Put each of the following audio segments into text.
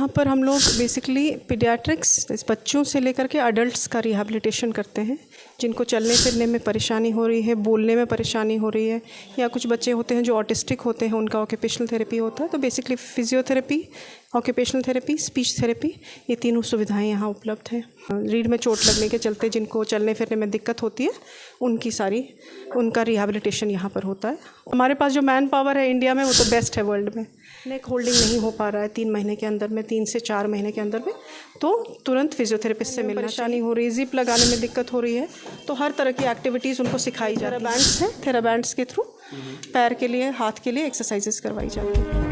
यहाँ पर हम लोग बेसिकली पीडियाट्रिक्स बच्चों से लेकर के अडल्ट्स का रिहैबिलिटेशन करते हैं, जिनको चलने फिरने में परेशानी हो रही है, बोलने में परेशानी हो रही है, या कुछ बच्चे होते हैं जो ऑटिस्टिक होते हैं, उनका ऑक्यूपेशनल थेरेपी होता है। तो basically physiotherapy, occupational therapy, speech therapy, ये तीनों सुविधाएं यहाँ उपलब्ध हैं। रीढ़ में चोट लगने के चलते जिनको चलने फिरने में दिक्कत होती है, उनका रिहैबिलिटेशन यहाँ पर होता है। हमारे पास जो मैन पावर है इंडिया में, वो तो बेस्ट है वर्ल्ड में। नेक होल्डिंग नहीं हो पा रहा है 3 महीने के अंदर में, 3 से 4 महीने के अंदर में, तो तुरंत फिजियोथेरेपिस्ट से मिलना। परेशानी हो रही है, जिप लगाने में दिक्कत हो रही है, तो हर तरह की एक्टिविटीज़ उनको सिखाई जा रही है। बैंड्स हैं, थेराबैंड्स के थ्रू पैर के लिए, हाथ के लिए एक्सरसाइजेस करवाई जाती हैं।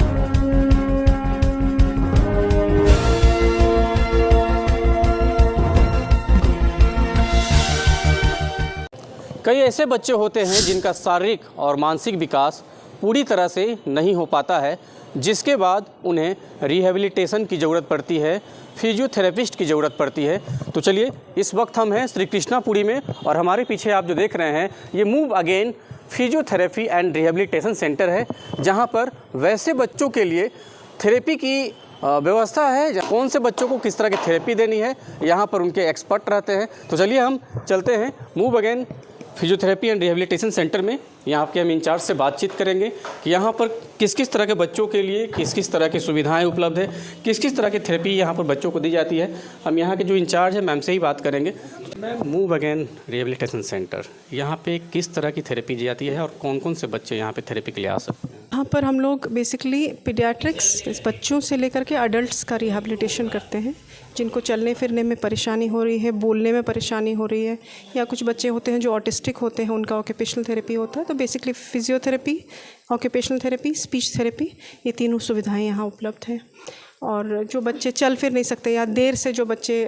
कई ऐसे बच्चे होते हैं जिनका शारीरिक और मानसिक विकास पूरी तरह से नहीं हो पाता है, जिसके बाद उन्हें रिहैबिलिटेशन की ज़रूरत पड़ती है, फिजियोथेरेपिस्ट की ज़रूरत पड़ती है। तो चलिए, इस वक्त हम हैं श्री कृष्णापुरी में, और हमारे पीछे आप जो देख रहे हैं ये move again physiotherapy and rehabilitation centre है, जहां पर वैसे बच्चों के लिए थेरेपी की व्यवस्था है। कौन से बच्चों को किस तरह की थेरेपी देनी है, यहाँ पर उनके एक्सपर्ट रहते हैं। तो चलिए हम चलते हैं move again physiotherapy and rehabilitation centre में। यहाँ के हम इंचार्ज से बातचीत करेंगे कि यहाँ पर किस किस तरह के बच्चों के लिए किस किस तरह की सुविधाएं उपलब्ध है, किस किस तरह की थेरेपी यहाँ पर बच्चों को दी जाती है। हम यहाँ के जो इंचार्ज है मैम से ही बात करेंगे। Ma'am, move again rehabilitation centre, यहाँ पे किस तरह की थेरेपी दी जाती है और कौन कौन से बच्चे यहाँ पे थेरेपी के लिए आ सकते हैं? यहाँ पर हम लोग बेसिकली पीडियाट्रिक्स बच्चों से लेकर के अडल्ट्स का रिहैबिलिटेशन करते हैं, जिनको चलने फिरने में परेशानी हो रही है, बोलने में परेशानी हो रही है, या कुछ बच्चे होते हैं जो ऑटिस्टिक होते हैं, उनका ऑक्यूपेशनल थेरेपी होता है। तो basically physiotherapy, occupational therapy, speech therapy, ये तीनों सुविधाएं यहाँ उपलब्ध हैं। और जो बच्चे चल फिर नहीं सकते, या देर से जो बच्चे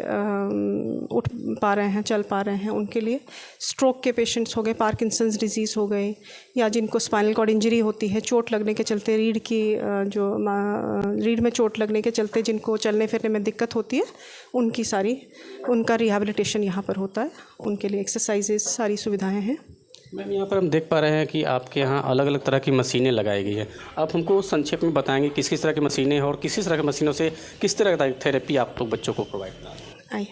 उठ पा रहे हैं, चल पा रहे हैं, उनके लिए स्ट्रोक के पेशेंट्स हो गए, पार्किंसंस डिजीज़ हो गई, या जिनको स्पाइनल कॉर्ड इंजरी होती है, चोट लगने के चलते रीढ़ में चोट लगने के चलते जिनको चलने फिरने में दिक्कत होती है, उनका रिहैबिलिटेशन यहाँ पर होता है। उनके लिए एक्सरसाइजेस, सारी सुविधाएँ हैं। मैम, यहाँ पर हम देख पा रहे हैं कि आपके यहाँ अलग अलग तरह की मशीनें लगाई गई है। आप हमको संक्षेप में बताएंगे किस किस तरह की मशीनें हैं और किस किस तरह की मशीनों से किस तरह की थेरेपी आप लोग बच्चों को प्रोवाइड कर रहे हैं? आइए,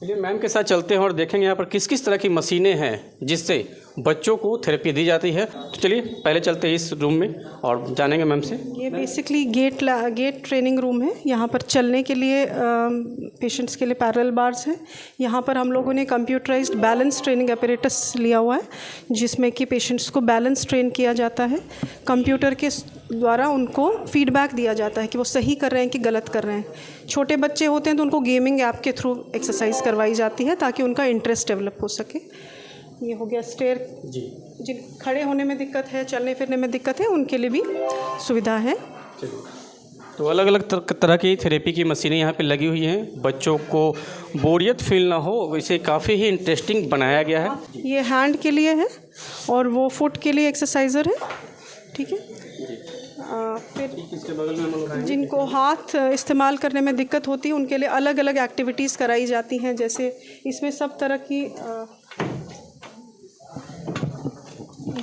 चलिए मैम के साथ चलते हैं और देखेंगे यहाँ पर किस किस तरह की मशीनें हैं जिससे बच्चों को थेरेपी दी जाती है। तो चलिए पहले चलते हैं इस रूम में और जानेंगे मैम से। ये बेसिकली गेट ट्रेनिंग रूम है। यहाँ पर चलने के लिए पेशेंट्स के लिए पैरेलल बार्स हैं। यहाँ पर हम लोगों ने कंप्यूटराइज्ड बैलेंस ट्रेनिंग एपरेटस लिया हुआ है, जिसमें कि पेशेंट्स को बैलेंस ट्रेन किया जाता है। कंप्यूटर के द्वारा उनको फीडबैक दिया जाता है कि वो सही कर रहे हैं कि गलत कर रहे हैं। छोटे बच्चे होते हैं तो उनको गेमिंग ऐप के थ्रू एक्सरसाइज करवाई जाती है ताकि उनका इंटरेस्ट डेवलप हो सके। ये हो गया स्टेयर। जिन खड़े होने में दिक्कत है, चलने फिरने में दिक्कत है, उनके लिए भी सुविधा है। तो अलग अलग तरह की थेरेपी की मशीनें यहाँ पे लगी हुई हैं। बच्चों को बोरियत फील ना हो, इसे काफ़ी ही इंटरेस्टिंग बनाया गया है। ये हैंड के लिए है और वो फुट के लिए एक्सरसाइजर है। ठीक है। फिर इसके बगल में हम जिनको हाथ इस्तेमाल करने में दिक्कत होती है, उनके लिए अलग अलग एक्टिविटीज़ कराई जाती हैं। जैसे इसमें सब तरह की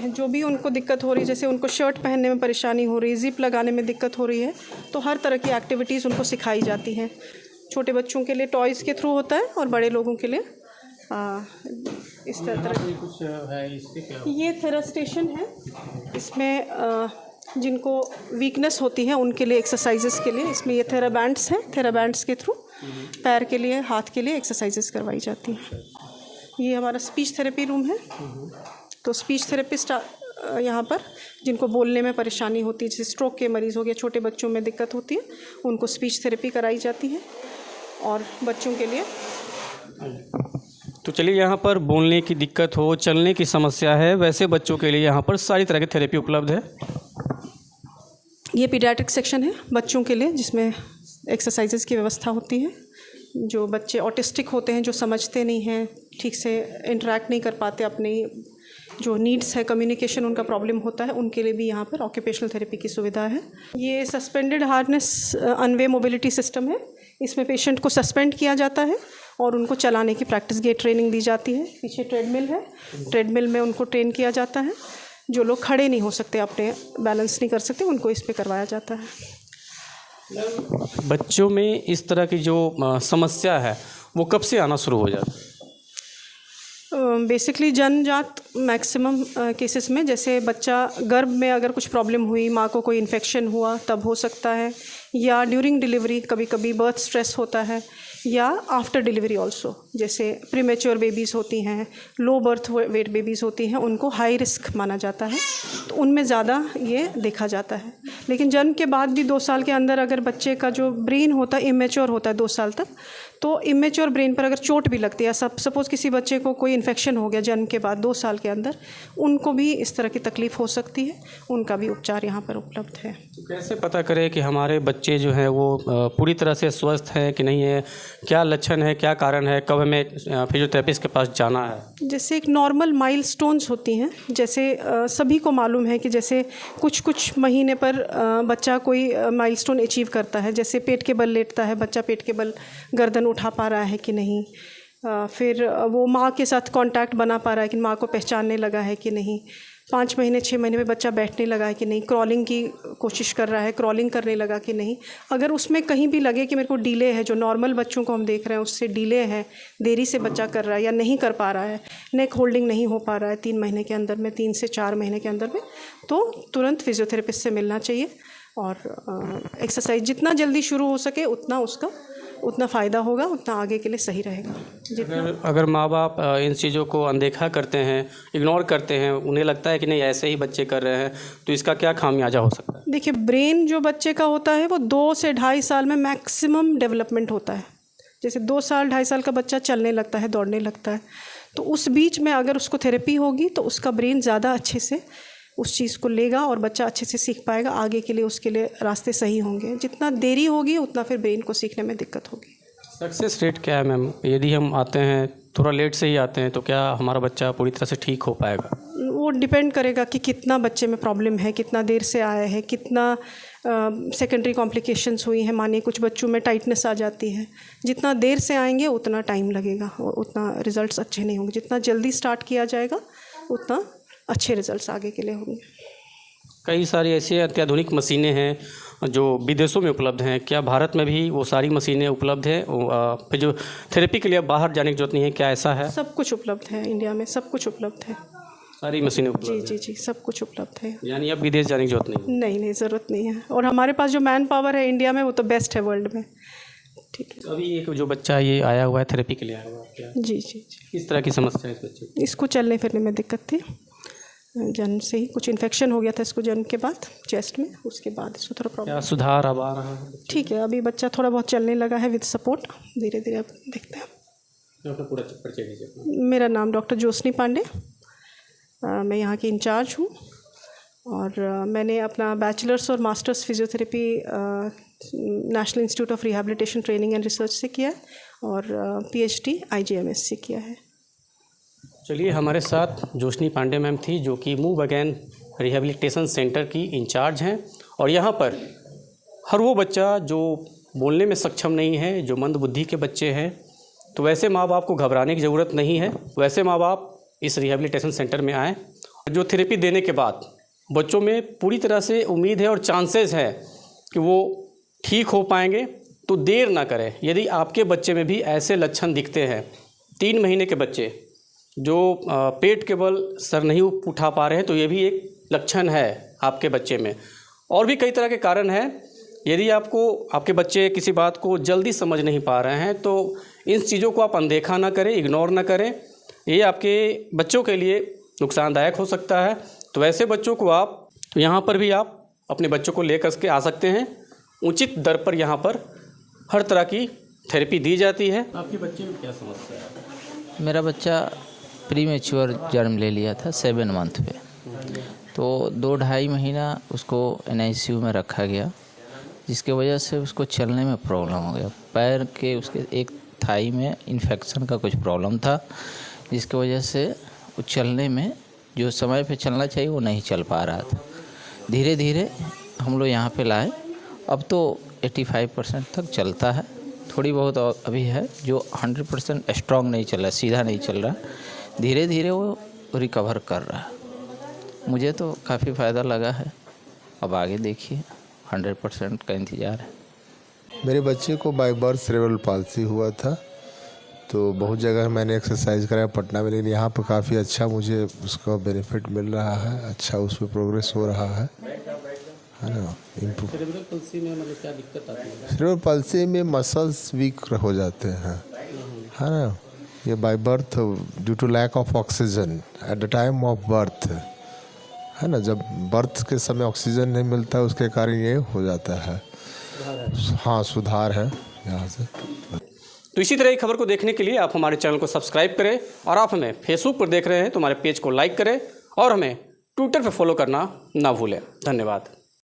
जो भी उनको दिक्कत हो रही है, जैसे उनको शर्ट पहनने में परेशानी हो रही है, जिप लगाने में दिक्कत हो रही है, तो हर तरह की एक्टिविटीज़ उनको सिखाई जाती हैं। छोटे बच्चों के लिए टॉयज़ के थ्रू होता है और बड़े लोगों के लिए इस तरह कुछ है। इससे क्या ये थेरास्टेशन है। इसमें जिनको वीकनेस होती है उनके लिए एक्सरसाइजेस के लिए इसमें ये थेराबैंड्स हैं। थेराबैंड्स के थ्रू पैर के लिए, हाथ के लिए एक्सरसाइजेस करवाई जाती हैं। ये हमारा स्पीच थेरेपी रूम है। तो स्पीच थेरेपिस्ट यहाँ पर जिनको बोलने में परेशानी होती है, जैसे स्ट्रोक के मरीज़ हो गया, छोटे बच्चों में दिक्कत होती है, उनको स्पीच थेरेपी कराई जाती है। और बच्चों के लिए तो चलिए, यहाँ पर बोलने की दिक्कत हो, चलने की समस्या है, वैसे बच्चों के लिए यहाँ पर सारी तरह की थेरेपी उपलब्ध है। ये पीडियाट्रिक सेक्शन है बच्चों के लिए, जिसमें एक्सरसाइजेस की व्यवस्था होती है। जो बच्चे ऑटिस्टिक होते हैं, जो समझते नहीं हैं, ठीक से इंटरेक्ट नहीं कर पाते, अपनी जो नीड्स है, कम्युनिकेशन उनका प्रॉब्लम होता है, उनके लिए भी यहाँ पर ऑक्यूपेशनल थेरेपी की सुविधा है। ये सस्पेंडेड हार्नेस अनवे मोबिलिटी सिस्टम है। इसमें पेशेंट को सस्पेंड किया जाता है और उनको चलाने की प्रैक्टिस गेट ट्रेनिंग दी जाती है। पीछे ट्रेडमिल है, ट्रेडमिल में उनको ट्रेन किया जाता है। जो लोग खड़े नहीं हो सकते, अपने बैलेंस नहीं कर सकते, उनको इस पे करवाया जाता है। बच्चों में इस तरह की जो समस्या है वो कब से आना शुरू हो जाता है? बेसिकली जन्मजात मैक्सिमम केसेस में, जैसे बच्चा गर्भ में अगर कुछ प्रॉब्लम हुई, माँ को कोई इन्फेक्शन हुआ तब हो सकता है, या ड्यूरिंग डिलीवरी कभी कभी बर्थ स्ट्रेस होता है, या आफ्टर डिलीवरी ऑल्सो, जैसे प्रीमेच्योर बेबीज़ होती हैं, लो बर्थ वेट बेबीज़ होती हैं, उनको हाई रिस्क माना जाता है, तो उनमें ज़्यादा ये देखा जाता है। लेकिन जन्म के बाद भी 2 साल के अंदर अगर बच्चे का जो ब्रेन होता है इमेच्योर होता है 2 साल तक, तो इमेच्योर ब्रेन पर अगर चोट भी लगती है, सपोज़ किसी बच्चे को कोई इन्फेक्शन हो गया जन्म के बाद 2 साल के अंदर, उनको भी इस तरह की तकलीफ़ हो सकती है, उनका भी उपचार यहाँ पर उपलब्ध है। तो कैसे पता करें कि हमारे बच्चे जो हैं वो पूरी तरह से स्वस्थ हैं कि नहीं है? क्या लक्षण है, क्या कारण है, कब हमें फिजियोथेरेपिस्ट के पास जाना है? जैसे एक नॉर्मल माइलस्टोन्स होती हैं, जैसे सभी को मालूम है कि जैसे कुछ महीने पर बच्चा कोई माइलस्टोन अचीव करता है, जैसे पेट के बल लेटता है बच्चा, पेट के बल गर्दन उठा पा रहा है कि नहीं, फिर वो माँ के साथ कांटेक्ट बना पा रहा है कि माँ को पहचानने लगा है कि नहीं, 5 महीने 6 महीने में बच्चा बैठने लगा है कि नहीं, क्रॉलिंग की कोशिश कर रहा है, क्रॉलिंग करने लगा कि नहीं। अगर उसमें कहीं भी लगे कि मेरे को डिले है, जो नॉर्मल बच्चों को हम देख रहे हैं उससे डिले है, देरी से बच्चा कर रहा है या नहीं कर पा रहा है, नेक होल्डिंग नहीं हो पा रहा है 3 महीने के अंदर में, 3 से 4 महीने के अंदर में, तो तुरंत फिजियोथेरेपिस्ट से मिलना चाहिए। और एक्सरसाइज जितना जल्दी शुरू हो सके उतना फ़ायदा होगा, उतना आगे के लिए सही रहेगा। अगर माँ बाप इन चीज़ों को अनदेखा करते हैं, इग्नोर करते हैं, उन्हें लगता है कि नहीं ऐसे ही बच्चे कर रहे हैं, तो इसका क्या खामियाजा हो सकता है? देखिए, ब्रेन जो बच्चे का होता है वो 2 से 2.5 साल में मैक्सिमम डेवलपमेंट होता है। जैसे 2 साल 2.5 साल का बच्चा चलने लगता है, दौड़ने लगता है, तो उस बीच में अगर उसको थेरेपी होगी तो उसका ब्रेन ज़्यादा अच्छे से उस चीज़ को लेगा और बच्चा अच्छे से सीख पाएगा, आगे के लिए उसके लिए रास्ते सही होंगे। जितना देरी होगी उतना फिर ब्रेन को सीखने में दिक्कत होगी। सक्सेस रेट क्या है मैम? यदि हम आते हैं थोड़ा लेट से ही आते हैं तो क्या हमारा बच्चा पूरी तरह से ठीक हो पाएगा? वो डिपेंड करेगा कि कितना बच्चे में प्रॉब्लम है, कितना देर से आया है, कितना सेकेंडरी कॉम्प्लिकेशंस हुई हैं। मानिए कुछ बच्चों में टाइटनेस आ जाती है, जितना देर से आएंगे उतना टाइम लगेगा और उतना रिजल्ट्स अच्छे नहीं होंगे। जितना जल्दी स्टार्ट किया जाएगा उतना अच्छे रिजल्ट्स आगे के लिए होंगे। कई सारी ऐसी अत्याधुनिक मशीनें हैं जो विदेशों में उपलब्ध हैं, क्या भारत में भी वो सारी मशीनें उपलब्ध है? फिर जो थेरेपी के लिए बाहर जाने की जरूरत नहीं है, क्या ऐसा है? सब कुछ उपलब्ध है, इंडिया में सब कुछ उपलब्ध है, सारी मशीनें उपलब्ध जी हैं? जी जी, सब कुछ उपलब्ध है। यानी अब विदेश जाने की जरूरत नहीं? नहीं, ज़रूरत नहीं है। और हमारे पास जो मैन पावर है इंडिया में वो तो बेस्ट है वर्ल्ड में। ठीक है। तो अभी एक जो बच्चा ये आया हुआ है थेरेपी के लिए आया हुआ है, क्या जी जी जी, किस तरह की समस्या है इस बच्चे को? इसको चलने फिरने में दिक्कत थी, जन्म से ही कुछ इन्फेक्शन हो गया था इसको जन्म के बाद चेस्ट में, उसके बाद इसको थोड़ा प्रॉब्लम। क्या सुधार अब आ रहा है? ठीक है, अभी बच्चा थोड़ा बहुत चलने लगा है विद सपोर्ट, धीरे धीरे अब देखते हैं। डॉक्टर पूरा परिचय दीजिए अपना। मेरा नाम डॉक्टर ज्योत्सनी पांडे, मैं यहाँ की इंचार्ज हूँ और मैंने अपना बैचलर्स और masters physiotherapy national institute of rehabilitation training and research से किया है और PhD IJMS से किया है। चलिए, हमारे साथ ज्योत्सनी पांडे मैम थी जो कि मूव अगेन रिहैबिलिटेशन सेंटर की इंचार्ज हैं और यहाँ पर हर वो बच्चा जो बोलने में सक्षम नहीं है, जो मंद बुद्धि के बच्चे हैं, तो वैसे माँ बाप को घबराने की ज़रूरत नहीं है। वैसे माँ बाप इस रिहैबिलिटेशन सेंटर में आएँ, जो थेरेपी देने के बाद बच्चों में पूरी तरह से उम्मीद है और चांसेस है कि वो ठीक हो पाएंगे, तो देर ना करें। यदि आपके बच्चे में भी ऐसे लक्षण दिखते हैं, 3 महीने के बच्चे जो पेट के बल सर नहीं उठा पा रहे हैं, तो ये भी एक लक्षण है आपके बच्चे में। और भी कई तरह के कारण हैं। यदि आपके बच्चे किसी बात को जल्दी समझ नहीं पा रहे हैं तो इन चीज़ों को आप अनदेखा ना करें, इग्नोर ना करें, ये आपके बच्चों के लिए नुकसानदायक हो सकता है। तो वैसे बच्चों को यहाँ पर भी आप अपने बच्चों को लेकर के आ सकते हैं। उचित दर पर यहाँ पर हर तरह की थेरेपी दी जाती है। आपके बच्चे में क्या समस्या है? मेरा बच्चा प्रीमेच्योर जन्म ले लिया था 7 मंथ पे, तो 2-2.5 महीना उसको NICU में रखा गया, जिसके वजह से उसको चलने में प्रॉब्लम हो गया। पैर के उसके एक थाई में इन्फेक्शन का कुछ प्रॉब्लम था, जिसकी वजह से वो चलने में जो समय पे चलना चाहिए वो नहीं चल पा रहा था। धीरे धीरे हम लोग यहाँ पे लाए, अब तो 85% तक चलता है। थोड़ी बहुत अभी है जो 100% स्ट्रॉन्ग नहीं चल रहा, सीधा नहीं चल रहा, धीरे धीरे वो रिकवर कर रहा है। मुझे तो काफ़ी फ़ायदा लगा है। अब आगे देखिए, 100% का इंतज़ार है। मेरे बच्चे को बाय बर्थ सेरेब्रल पाल्सी हुआ था, तो बहुत जगह मैंने एक्सरसाइज कराया पटना में, लेकिन यहाँ पर काफ़ी अच्छा मुझे उसका बेनिफिट मिल रहा है, अच्छा उस पर प्रोग्रेस हो रहा है ना। इम्प्रूव सेरेब्रल पाल्सी में मतलब क्या दिक्कत आती है? सेरेब्रल पाल्सी में मसल्स वीक हो जाते हैं, है ना। ये by birth due to lack of oxygen at the time of birth, है ना, जब बर्थ के समय ऑक्सीजन नहीं मिलता उसके कारण ये हो जाता है। हाँ, सुधार है यहाँ से। तो इसी तरह की खबर को देखने के लिए आप हमारे चैनल को सब्सक्राइब करें, और आप हमें फेसबुक पर देख रहे हैं तो हमारे पेज को लाइक करें, और हमें ट्विटर पर फॉलो करना ना भूलें। धन्यवाद।